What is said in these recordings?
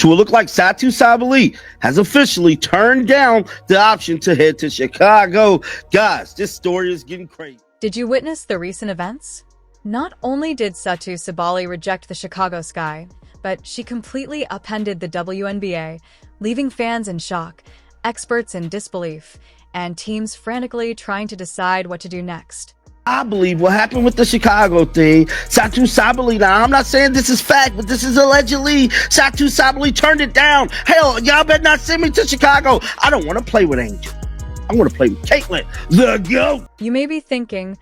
to it look like Satou Sabally has officially turned down the option to head to Chicago. Guys, this story is getting crazy. Did you witness the recent events? Not only did Satou Sabally reject the Chicago Sky, but she completely upended the WNBA, leaving fans in shock, experts in disbelief, and teams frantically trying to decide what to do next. I believe what happened with the Chicago thing, Satou Sabally, now I'm not saying this is fact, but this is allegedly, Satou Sabally turned it down. Hell, y'all better not send me to Chicago. I don't want to play with Angel. I want to play with Caitlin, the GOAT. You may be thinking,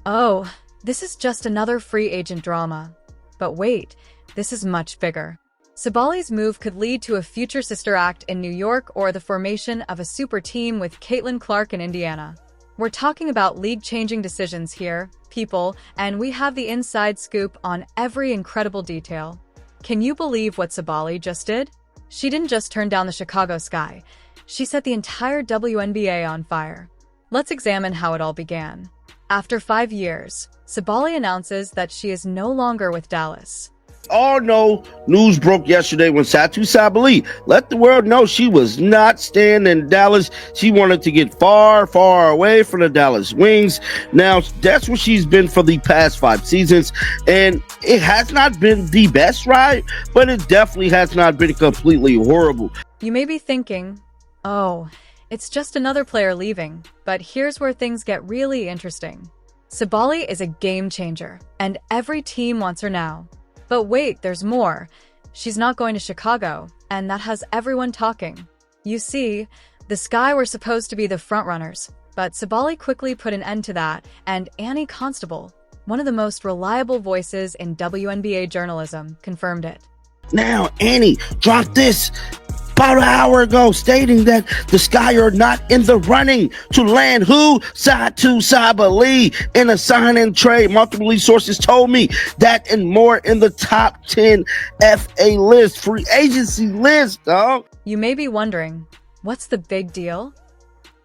oh, this is just another free agent drama. But wait, this is much bigger. Sabally's move could lead to a future sister act in New York or the formation of a super team with Caitlin Clark in Indiana. We're talking about league-changing decisions here, people, and we have the inside scoop on every incredible detail. Can you believe what Sabally just did? She didn't just turn down the Chicago Sky. She set the entire WNBA on fire. Let's examine how it all began. After 5 years, Sabally announces that she is no longer with Dallas. All know news broke yesterday when Satou Sabally let the world know she was not staying in Dallas. She wanted to get far, far away from the Dallas Wings. Now, that's where she's been for the past 5 seasons, and it has not been the best ride, but it definitely has not been completely horrible. You may be thinking, oh, it's just another player leaving, but here's where things get really interesting. Sabally is a game changer, and every team wants her now. But wait, there's more. She's not going to Chicago, and that has everyone talking. You see, the Sky were supposed to be the frontrunners, but Sabally quickly put an end to that, and Annie Constable, one of the most reliable voices in WNBA journalism, confirmed it. Now, Annie dropped this about an hour ago, stating that the Sky are not in the running to land who? Satou Sabally in a sign and trade. Multiple lead sources told me that and more in the top 10 FA list, free agency list, dog. You may be wondering, what's the big deal?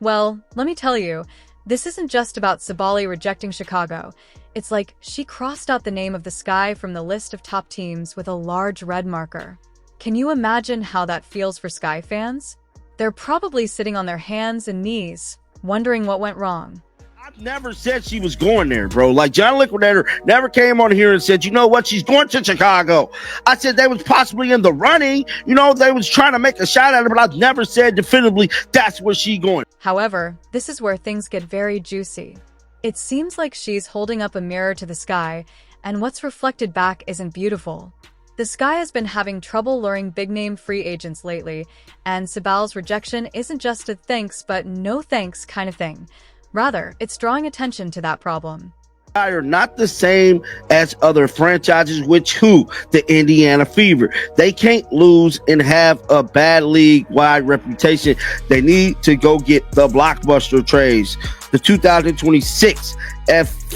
Well, let me tell you, this isn't just about Sabally rejecting Chicago. It's like she crossed out the name of the Sky from the list of top teams with a large red marker. Can you imagine how that feels for Sky fans? They're probably sitting on their hands and knees, wondering what went wrong. I've never said she was going there, bro. Like, John Liquidator never came on here and said, you know what, she's going to Chicago. I said they was possibly in the running. You know, they was trying to make a shot at her, but I've never said definitively that's where she going. However, this is where things get very juicy. It seems like she's holding up a mirror to the Sky, and what's reflected back isn't beautiful. The Sky has been having trouble luring big-name free agents lately, and Sabally's rejection isn't just a thanks but no thanks kind of thing. Rather, it's drawing attention to that problem. Are not the same as other franchises, which who? The Indiana Fever. They can't lose and have a bad league-wide reputation. They need to go get the blockbuster trades. The 2026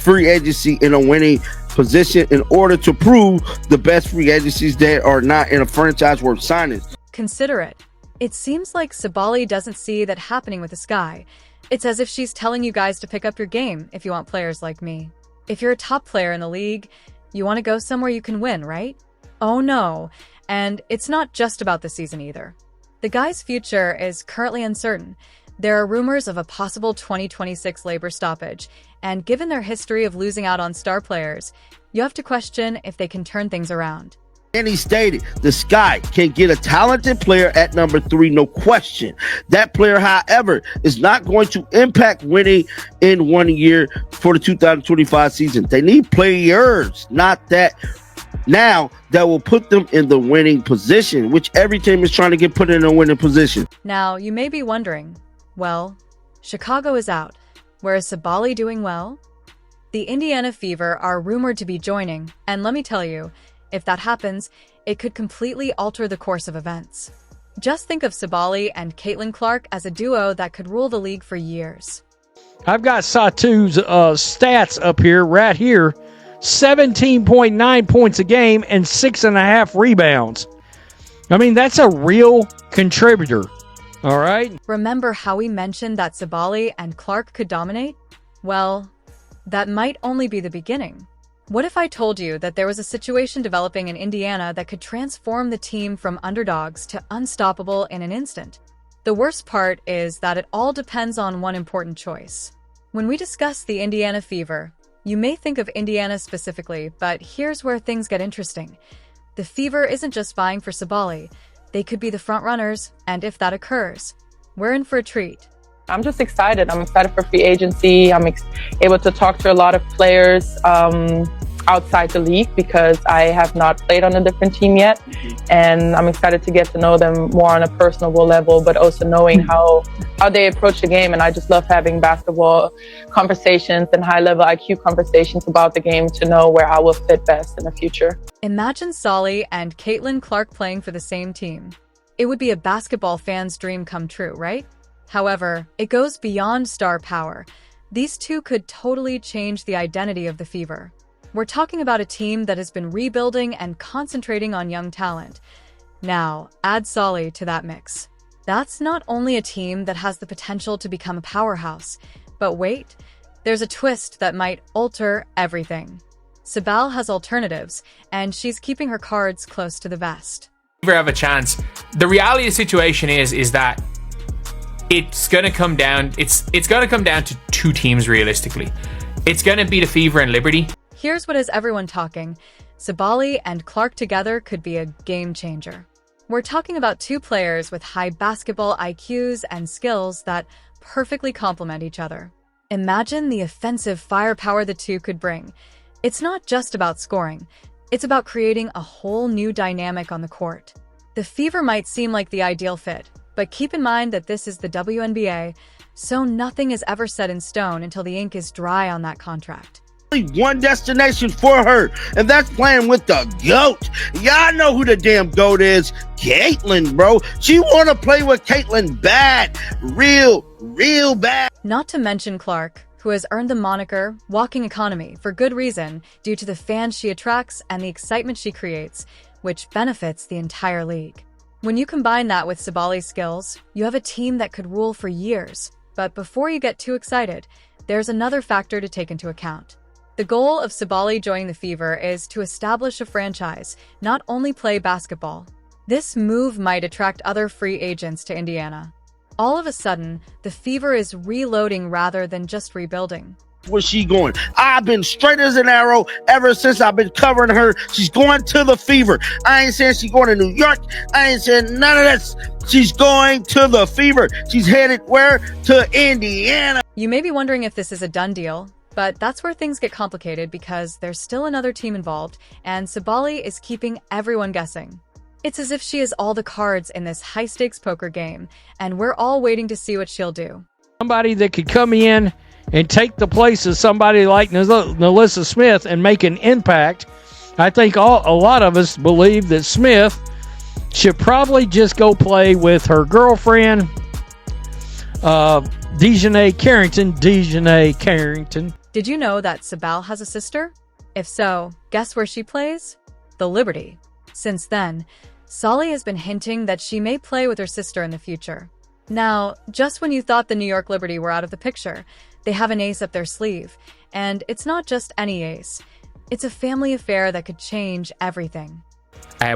free agency in a winning position in order to prove the best free agencies that are not in a franchise worth signing. Consider it. It seems like Sabally doesn't see that happening with the Sky. It's as if she's telling you guys to pick up your game if you want players like me. If you're a top player in the league, you want to go somewhere you can win, right? Oh no. And it's not just about the season either. The Guy's future is currently uncertain. There are rumors of a possible 2026 labor stoppage, and given their history of losing out on star players, you have to question if they can turn things around. And he stated the Sky can get a talented player at number 3, no question. That player, however, is not going to impact winning in 1 year for the 2025 season. They need players, not that now that will put them in the winning position, which every team is trying to get put in a winning position. Now, you may be wondering, well, Chicago is out. Where is Sabally doing well? The Indiana Fever are rumored to be joining, and let me tell you, if that happens, it could completely alter the course of events. Just think of Sabally and Caitlin Clark as a duo that could rule the league for years. I've got Satou's stats up here, right here. 17.9 points a game and 6.5 rebounds. I mean, that's a real contributor. All right. Remember how we mentioned that Sabally and Clark could dominate? Well, that might only be the beginning. What if I told you that there was a situation developing in Indiana that could transform the team from underdogs to unstoppable in an instant? The worst part is that it all depends on one important choice. When we discuss the Indiana Fever, you may think of Indiana specifically, but here's where things get interesting. The Fever isn't just vying for Sabally. They could be the front runners, and if that occurs, we're in for a treat. I'm just excited. I'm excited for free agency. I'm able to talk to a lot of players outside the league because I have not played on a different team yet. And I'm excited to get to know them more on a personable level, but also knowing how they approach the game. And I just love having basketball conversations and high-level IQ conversations about the game to know where I will fit best in the future. Imagine Solly and Caitlin Clark playing for the same team. It would be a basketball fan's dream come true, right? However, it goes beyond star power. These two could totally change the identity of the Fever. We're talking about a team that has been rebuilding and concentrating on young talent. Now, add Solly to that mix. That's not only a team that has the potential to become a powerhouse, but wait, there's a twist that might alter everything. Sabally has alternatives, and she's keeping her cards close to the vest. Never have a chance. The reality of the situation is that it's gonna come down. It's gonna come down to two teams realistically. It's gonna be the Fever and Liberty. Here's what has everyone talking. Sabally and Clark together could be a game changer. We're talking about two players with high basketball IQs and skills that perfectly complement each other. Imagine the offensive firepower the two could bring. It's not just about scoring. It's about creating a whole new dynamic on the court. The Fever might seem like the ideal fit, but keep in mind that this is the WNBA, so nothing is ever set in stone until the ink is dry on that contract. One destination for her, and that's playing with the GOAT. Y'all know who the damn GOAT is. Caitlin, bro. She want to play with Caitlin bad. Real bad. Not to mention Clark, who has earned the moniker Walking Economy for good reason due to the fans she attracts and the excitement she creates, which benefits the entire league. When you combine that with Sabally's skills, you have a team that could rule for years. But before you get too excited, there's another factor to take into account. The goal of Sabally joining the Fever is to establish a franchise, not only play basketball. This move might attract other free agents to Indiana. All of a sudden, the Fever is reloading rather than just rebuilding. Where's she going? I've been straight as an arrow ever since I've been covering her. She's going to the Fever. I ain't saying she's going to New York. I ain't saying none of this. She's going to the Fever. She's headed where? To Indiana. You may be wondering if this is a done deal, but that's where things get complicated because there's still another team involved, and Sabally is keeping everyone guessing. It's as if she has all the cards in this high-stakes poker game, and we're all waiting to see what she'll do. Somebody that could come in and take the place of somebody like Nalissa Smith and make an impact. I think a lot of us believe that Smith should probably just go play with her girlfriend, Dejanay Carrington. Did you know that Sabally has a sister? If so, guess where she plays? The Liberty. Since then, Solly has been hinting that she may play with her sister in the future. Now, just when you thought the New York Liberty were out of the picture, they have an ace up their sleeve. And it's not just any ace. It's a family affair that could change everything.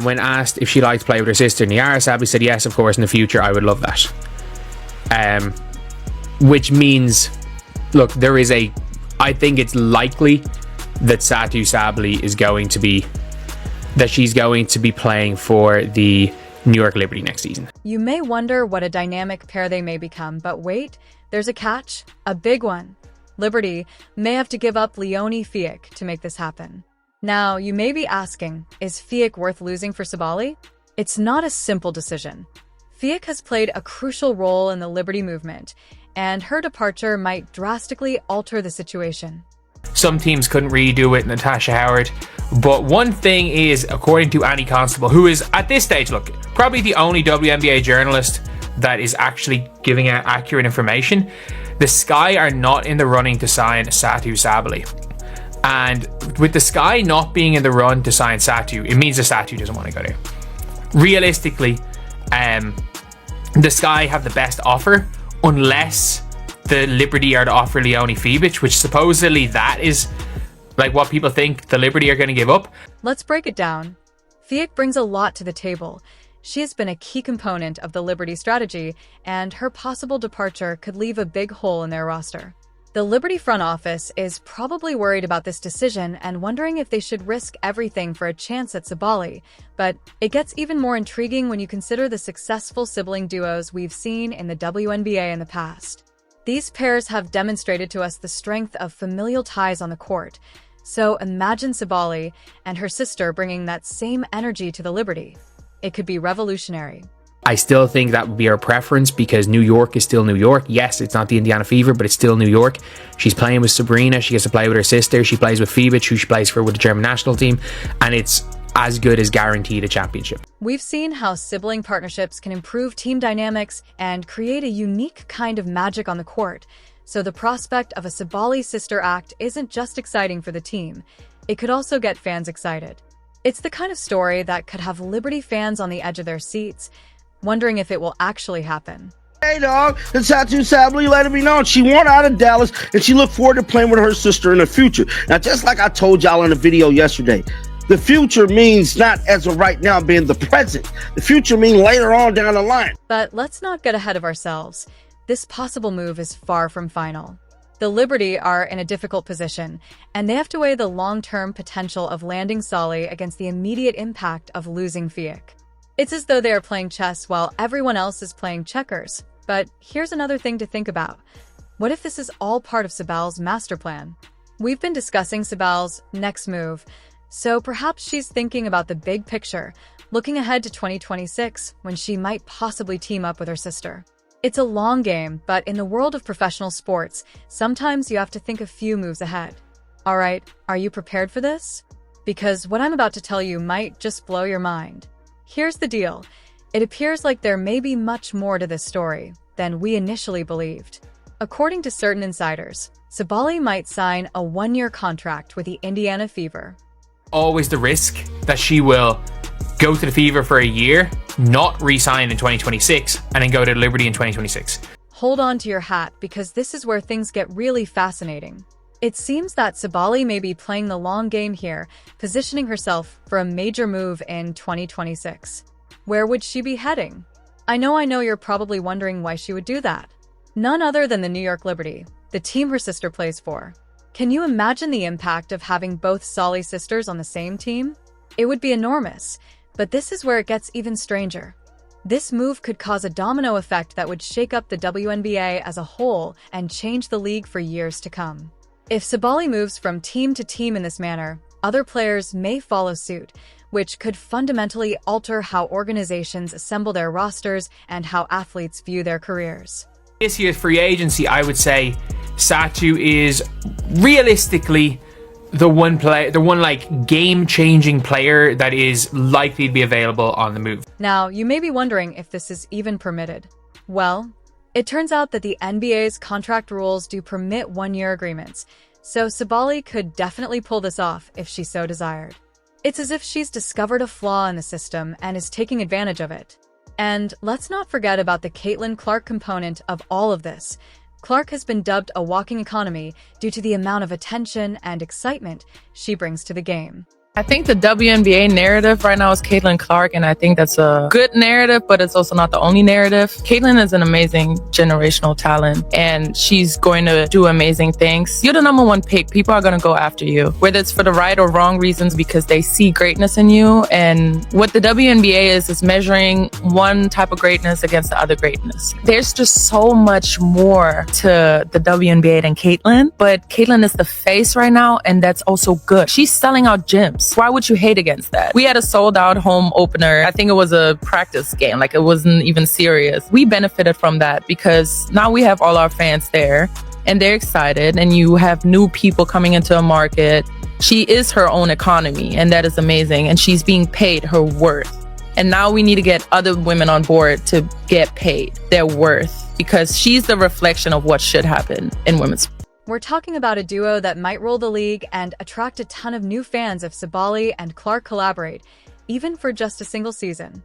When asked if she liked to play with her sister, Niara Sabally said yes, of course, in the future, I would love that. Which means, look, I think it's likely that Satou Sabally she's going to be playing for the New York Liberty next season. You may wonder what a dynamic pair they may become, but wait, there's a catch, a big one. Liberty may have to give up Leonie Fiek to make this happen. Now, you may be asking, is Fiek worth losing for Sabally? It's not a simple decision. Fiek has played a crucial role in the Liberty movement, and her departure might drastically alter the situation. Some teams couldn't really do it, Natasha Howard. But one thing is, according to Annie Constable, who is at this stage, look, probably the only WNBA journalist that is actually giving out accurate information, the Sky are not in the running to sign Satou Sabally. And with the Sky not being in the run to sign Satou, it means the Satou doesn't want to go there. Realistically, the Sky have the best offer, unless the Liberty are to offer Leonie Fiek, which supposedly that is like what people think the Liberty are going to give up. Let's break it down. Fiek brings a lot to the table. She has been a key component of the Liberty strategy, and her possible departure could leave a big hole in their roster. The Liberty front office is probably worried about this decision and wondering if they should risk everything for a chance at Sabally, but it gets even more intriguing when you consider the successful sibling duos we've seen in the WNBA in the past. These pairs have demonstrated to us the strength of familial ties on the court, so imagine Sabally and her sister bringing that same energy to the Liberty. It could be revolutionary. I still think that would be her preference because New York is still New York. Yes, it's not the Indiana Fever, but it's still New York. She's playing with Sabrina. She gets to play with her sister. She plays with Fibic, who she plays for with the German national team. And it's as good as guaranteed a championship. We've seen how sibling partnerships can improve team dynamics and create a unique kind of magic on the court. So the prospect of a Sabally sister act isn't just exciting for the team. It could also get fans excited. It's the kind of story that could have Liberty fans on the edge of their seats, wondering if it will actually happen. Hey dog, the Satou Sabally letting me know she won out of Dallas and she looked forward to playing with her sister in the future. Now, just like I told y'all in the video yesterday, the future means not as of right now being the present. The future means later on down the line. But let's not get ahead of ourselves. This possible move is far from final. The Liberty are in a difficult position, and they have to weigh the long-term potential of landing Solly against the immediate impact of losing Fiek. It's as though they are playing chess while everyone else is playing checkers. But here's another thing to think about. What if this is all part of Sabally's master plan? We've been discussing Sabally's next move, so perhaps she's thinking about the big picture, looking ahead to 2026 when she might possibly team up with her sister. It's a long game, but in the world of professional sports, sometimes you have to think a few moves ahead. All right, are you prepared for this? Because what I'm about to tell you might just blow your mind. Here's the deal. It appears like there may be much more to this story than we initially believed. According to certain insiders, Sabally might sign a one-year contract with the Indiana Fever. Always the risk that she will go to the Fever for a year, not re-sign in 2026, and then go to Liberty in 2026. Hold on to your hat because this is where things get really fascinating. It seems that Sabally may be playing the long game here, positioning herself for a major move in 2026. Where would she be heading? I know you're probably wondering why she would do that. None other than the New York Liberty, the team her sister plays for. Can you imagine the impact of having both Solly sisters on the same team? It would be enormous, but this is where it gets even stranger. This move could cause a domino effect that would shake up the WNBA as a whole and change the league for years to come. If Sabally moves from team to team in this manner, other players may follow suit, which could fundamentally alter how organizations assemble their rosters and how athletes view their careers. This year's free agency, I would say Satou is realistically the one like game-changing player that is likely to be available on the move. Now, you may be wondering if this is even permitted. Well, it turns out that the NBA's contract rules do permit one-year agreements, so Sabally could definitely pull this off if she so desired. It's as if she's discovered a flaw in the system and is taking advantage of it. And let's not forget about the Caitlin Clark component of all of this. Clark has been dubbed a walking economy due to the amount of attention and excitement she brings to the game. I think the WNBA narrative right now is Caitlin Clark, and I think that's a good narrative, but it's also not the only narrative. Caitlin is an amazing generational talent, and she's going to do amazing things. You're the number one pick. People are going to go after you, whether it's for the right or wrong reasons, because they see greatness in you. And what the WNBA is measuring one type of greatness against the other greatness. There's just so much more to the WNBA than Caitlin, but Caitlin is the face right now, and that's also good. She's selling out gyms. Why would you hate against that? We had a sold out home opener. I think it was a practice game. Like, it wasn't even serious. We benefited from that because now we have all our fans there and they're excited, and you have new people coming into a market. She is her own economy, and that is amazing. And she's being paid her worth. And now we need to get other women on board to get paid their worth, because she's the reflection of what should happen in women's sports. We're talking about a duo that might roll the league and attract a ton of new fans if Sabally and Clark collaborate, even for just a single season.